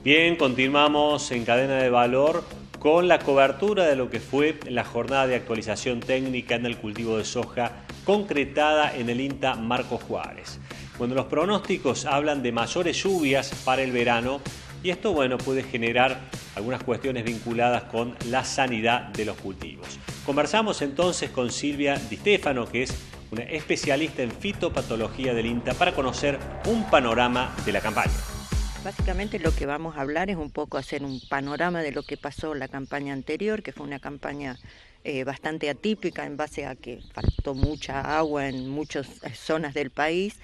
Bien, continuamos en Cadena de Valor con la cobertura de lo que fue la jornada de actualización técnica en el cultivo de soja concretada en el INTA Marcos Juárez. Bueno, los pronósticos hablan de mayores lluvias para el verano y esto, bueno, puede generar algunas cuestiones vinculadas con la sanidad de los cultivos. Conversamos entonces con Silvia Di Stefano, que es una especialista en fitopatología del INTA, para conocer un panorama de la campaña. Básicamente lo que vamos a hablar es un poco hacer un panorama de lo que pasó la campaña anterior, que fue una campaña bastante atípica en base a que faltó mucha agua en muchas zonas del país.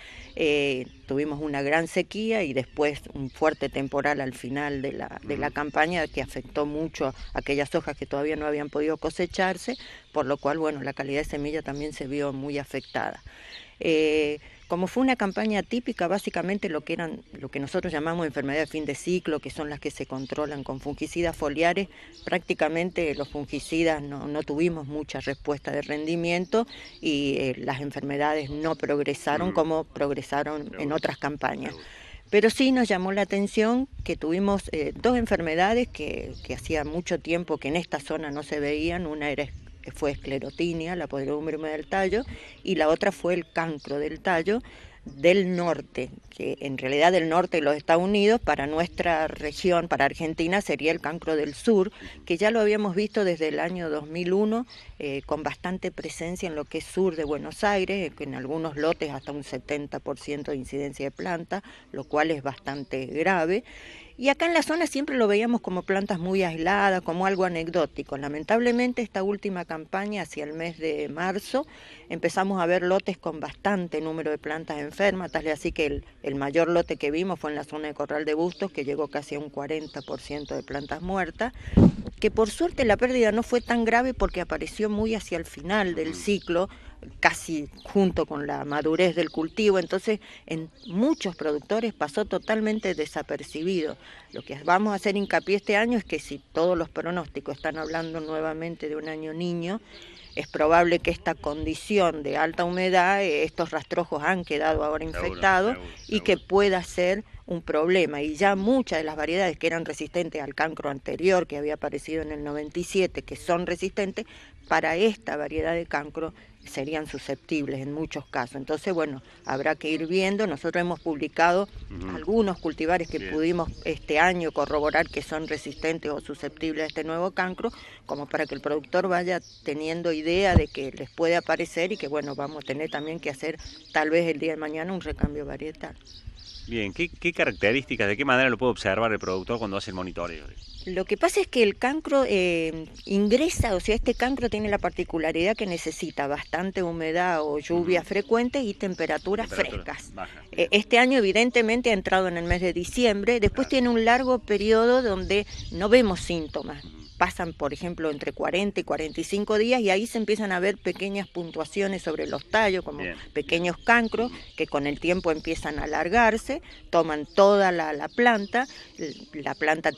Tuvimos una gran sequía y después un fuerte temporal al final de la campaña que afectó mucho a aquellas hojas que todavía no habían podido cosecharse, por lo cual, bueno, la calidad de semilla también se vio muy afectada. Como fue una campaña típica, básicamente lo que nosotros llamamos enfermedades de fin de ciclo, que son las que se controlan con fungicidas foliares, prácticamente los fungicidas no tuvimos mucha respuesta de rendimiento y las enfermedades no progresaron como progresaron en otras campañas. Pero sí nos llamó la atención que tuvimos dos enfermedades que hacía mucho tiempo que en esta zona no se veían. Una fue esclerotinia, la podredumbre del tallo, y la otra fue el cancro del tallo del norte, que en realidad del norte de los Estados Unidos, para nuestra región, para Argentina, sería el cancro del sur, que ya lo habíamos visto desde el año 2001, con bastante presencia en lo que es sur de Buenos Aires, en algunos lotes hasta un 70% de incidencia de planta, lo cual es bastante grave. Y acá en la zona siempre lo veíamos como plantas muy aisladas, como algo anecdótico. Lamentablemente esta última campaña, hacia el mes de marzo, empezamos a ver lotes con bastante número de plantas enfermas, tal así que el mayor lote que vimos fue en la zona de Corral de Bustos, que llegó casi a un 40% de plantas muertas, que por suerte la pérdida no fue tan grave porque apareció muy hacia el final del ciclo, casi junto con la madurez del cultivo, entonces en muchos productores pasó totalmente desapercibido. Lo que vamos a hacer hincapié este año es que si todos los pronósticos están hablando nuevamente de un año niño, es probable que esta condición de alta humedad, estos rastrojos han quedado ahora infectados y que pueda ser un problema. Y ya muchas de las variedades que eran resistentes al cancro anterior, que había aparecido en el 97, que son resistentes, para esta variedad de cancro serían susceptibles en muchos casos. Entonces, bueno, habrá que ir viendo. Nosotros hemos publicado algunos cultivares que pudimos este año corroborar que son resistentes o susceptibles a este nuevo cancro, como para que el productor vaya teniendo idea de que les puede aparecer y que, bueno, vamos a tener también que hacer tal vez el día de mañana un recambio varietal. Bien, ¿qué características, de qué manera lo puede observar el productor cuando hace el monitoreo? Lo que pasa es que el cancro ingresa, o sea, este cancro tiene la particularidad que necesita bastante humedad o lluvias frecuentes y temperaturas frescas. Este año evidentemente ha entrado en el mes de diciembre, después tiene un largo periodo donde no vemos síntomas. Pasan, por ejemplo, entre 40 y 45 días y ahí se empiezan a ver pequeñas puntuaciones sobre los tallos, como pequeños cancros, que con el tiempo empiezan a alargarse, toman toda la planta,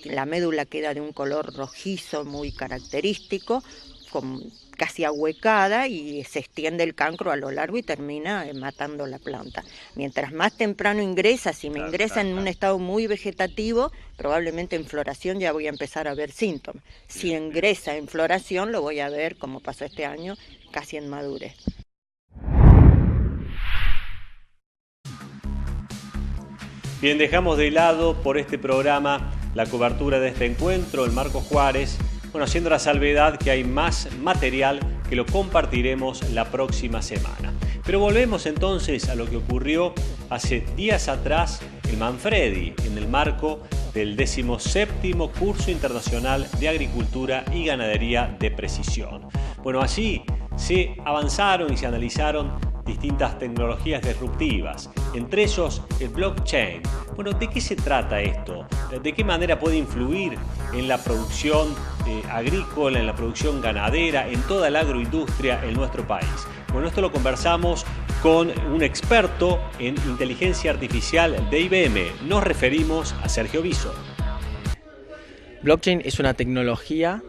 la médula queda de un color rojizo muy característico, casi ahuecada, y se extiende el cancro a lo largo y termina matando la planta. Mientras más temprano ingresa, si me ingresa en un estado muy vegetativo, probablemente en floración ya voy a empezar a ver síntomas. Si ingresa en floración, lo voy a ver, como pasó este año, casi en madurez. Bien, dejamos de lado por este programa la cobertura de este encuentro en Marcos Juárez, bueno, haciendo la salvedad que hay más material que lo compartiremos la próxima semana. Pero volvemos entonces a lo que ocurrió hace días atrás en Manfredi, en el marco del 17º Curso Internacional de Agricultura y Ganadería de Precisión. Bueno, allí se avanzaron y se analizaron distintas tecnologías disruptivas, entre ellos el blockchain. Bueno, ¿de qué se trata esto? ¿De qué manera puede influir en la producción agrícola, en la producción ganadera, en toda la agroindustria en nuestro país? Bueno, esto lo conversamos con un experto en inteligencia artificial de IBM. Nos referimos a Sergio Viso. Blockchain es una tecnología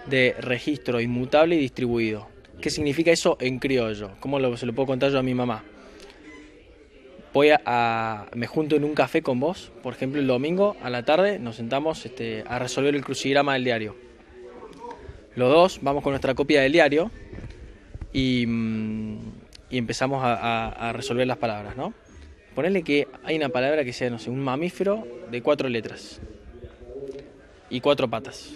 de registro inmutable y distribuido. ¿Qué significa eso en criollo? ¿Cómo se lo puedo contar yo a mi mamá? me junto en un café con vos, por ejemplo el domingo a la tarde nos sentamos a resolver el crucigrama del diario. Los dos vamos con nuestra copia del diario y empezamos a resolver las palabras, ¿no? Ponele que hay una palabra que sea, no sé, un mamífero de 4 letras y 4 patas.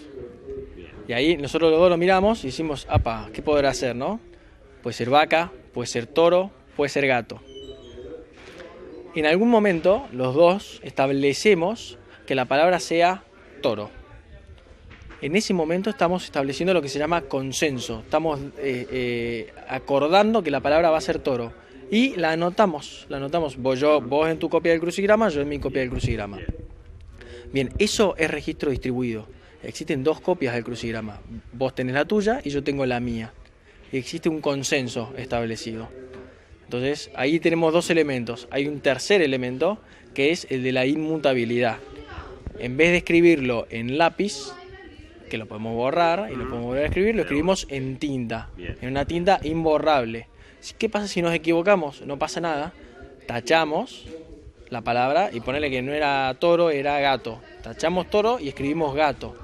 Y ahí nosotros los dos lo miramos y decimos, apa, ¿qué podrá ser, no? Puede ser vaca, puede ser toro, puede ser gato. En algún momento los dos establecemos que la palabra sea toro. En ese momento estamos estableciendo lo que se llama consenso. Estamos acordando que la palabra va a ser toro. Y la anotamos. Vos en tu copia del crucigrama, yo en mi copia del crucigrama. Bien, eso es registro distribuido. Existen 2 copias del crucigrama. Vos tenés la tuya y yo tengo la mía. Y existe un consenso establecido. Entonces, ahí tenemos 2 elementos. Hay un tercer elemento que es el de la inmutabilidad. En vez de escribirlo en lápiz, que lo podemos borrar y lo podemos volver a escribir, lo escribimos en tinta, en una tinta imborrable. ¿Qué pasa si nos equivocamos? No pasa nada. Tachamos la palabra y ponerle que no era toro, era gato. Tachamos toro y escribimos gato.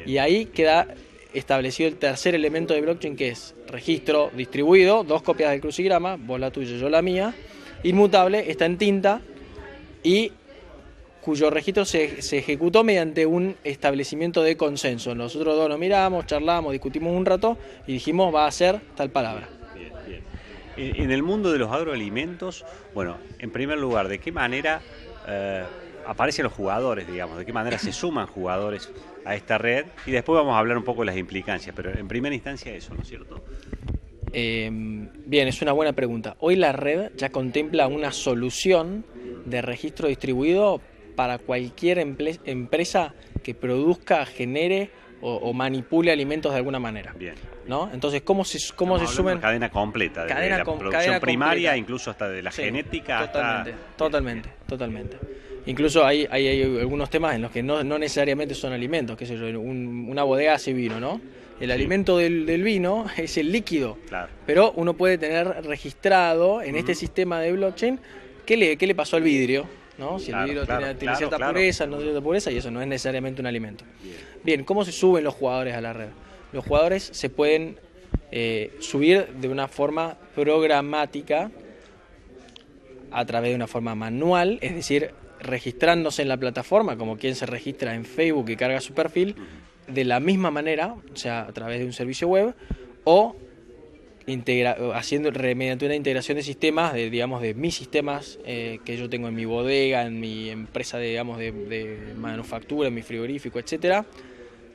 Y ahí queda establecido el tercer elemento de blockchain, que es registro distribuido, 2 copias del crucigrama, vos la tuya, yo la mía. Inmutable, está en tinta y cuyo registro se ejecutó mediante un establecimiento de consenso. Nosotros dos nos miramos, charlamos, discutimos un rato y dijimos va a ser tal palabra. En el mundo de los agroalimentos, bueno, en primer lugar, ¿de qué manera aparecen los jugadores, digamos? ¿De qué manera se suman jugadores a esta red? Y después vamos a hablar un poco de las implicancias, pero en primera instancia eso, ¿no es cierto? Bien, es una buena pregunta. Hoy la red ya contempla una solución de registro distribuido para cualquier empresa que produzca, genere o manipule alimentos de alguna manera. Bien. ¿No? Entonces, ¿cómo se sumen? Cadena completa, desde la producción primaria, incluso hasta de la genética. Totalmente. Incluso hay algunos temas en los que no necesariamente son alimentos, qué sé yo, una bodega hace vino, ¿no? El alimento del vino es el líquido, claro. Pero uno puede tener registrado en este sistema de blockchain qué le pasó al vidrio, ¿no? Si el vidrio tiene cierta pureza, no tiene cierta pureza, y eso no es necesariamente un alimento. Bien, ¿cómo se suben los jugadores a la red? Los jugadores se pueden subir de una forma programática a través de una forma manual, es decir, registrándose en la plataforma como quien se registra en Facebook y carga su perfil, de la misma manera, o sea, a través de un servicio web, o haciendo mediante una integración de sistemas, de mis sistemas que yo tengo en mi bodega, en mi empresa de manufactura, en mi frigorífico, etcétera,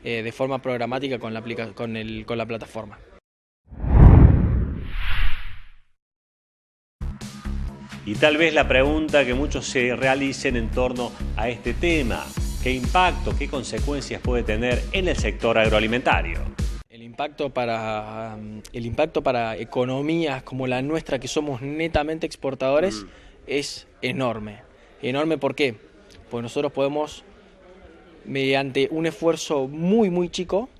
de forma programática con la plataforma. Y tal vez la pregunta que muchos se realicen en torno a este tema: ¿qué impacto, qué consecuencias puede tener en el sector agroalimentario? El impacto para economías como la nuestra, que somos netamente exportadores, es enorme. Enorme, ¿por qué? Pues nosotros podemos, mediante un esfuerzo muy chico,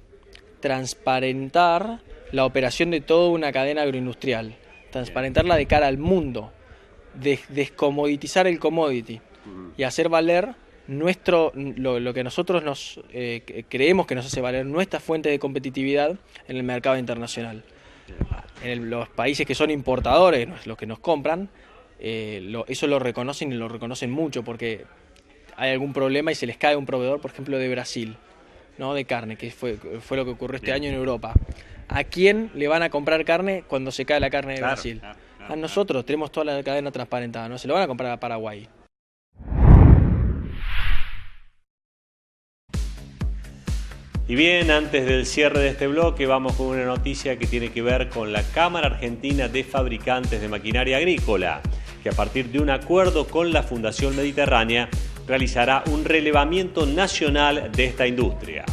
transparentar la operación de toda una cadena agroindustrial, transparentarla de cara al mundo, descomoditizar el commodity y hacer valer lo que nosotros creemos que nos hace valer nuestra fuente de competitividad en el mercado internacional. Los países que son importadores, los que nos compran, eso lo reconocen, y lo reconocen mucho, porque hay algún problema y se les cae un proveedor, por ejemplo, de Brasil, ¿no? De carne, que fue lo que ocurrió este año en Europa. ¿A quién le van a comprar carne cuando se cae la carne de Brasil? A nosotros, tenemos toda la cadena transparentada, ¿no? Se lo van a comprar a Paraguay. Y bien, antes del cierre de este bloque vamos con una noticia que tiene que ver con la Cámara Argentina de Fabricantes de Maquinaria Agrícola, que a partir de un acuerdo con la Fundación Mediterránea realizará un relevamiento nacional de esta industria.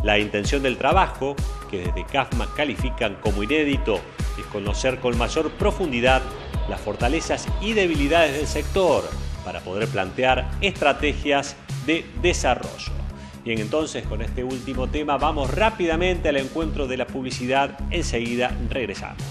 La intención del trabajo, que desde CAFMA califican como inédito, es conocer con mayor profundidad las fortalezas y debilidades del sector para poder plantear estrategias de desarrollo. Bien, entonces con este último tema vamos rápidamente al encuentro de la publicidad. Enseguida regresamos.